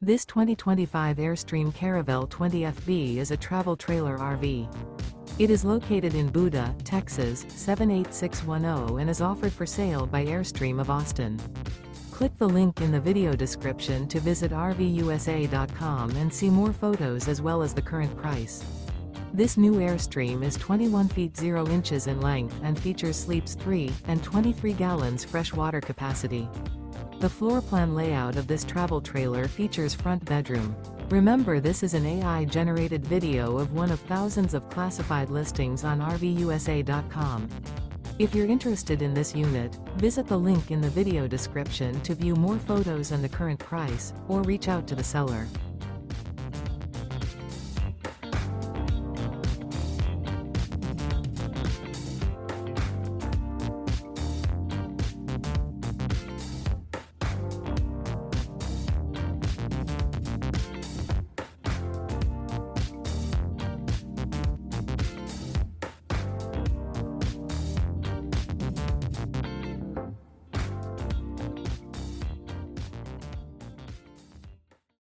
This 2025 Airstream Caravel 20FB is a travel trailer RV. It is located in Buda, Texas, 78610 and is offered for sale by Airstream of Austin. Click the link in the video description to visit RVUSA.com and see more photos as well as the current price. This new Airstream is 21 feet 0 inches in length and features sleeps 3 and 23 gallons fresh water capacity. The floor plan layout of this travel trailer features front bedroom. Remember, this is an AI-generated video of one of thousands of classified listings on RVUSA.com. If you're interested in this unit, visit the link in the video description to view more photos and the current price, or reach out to the seller.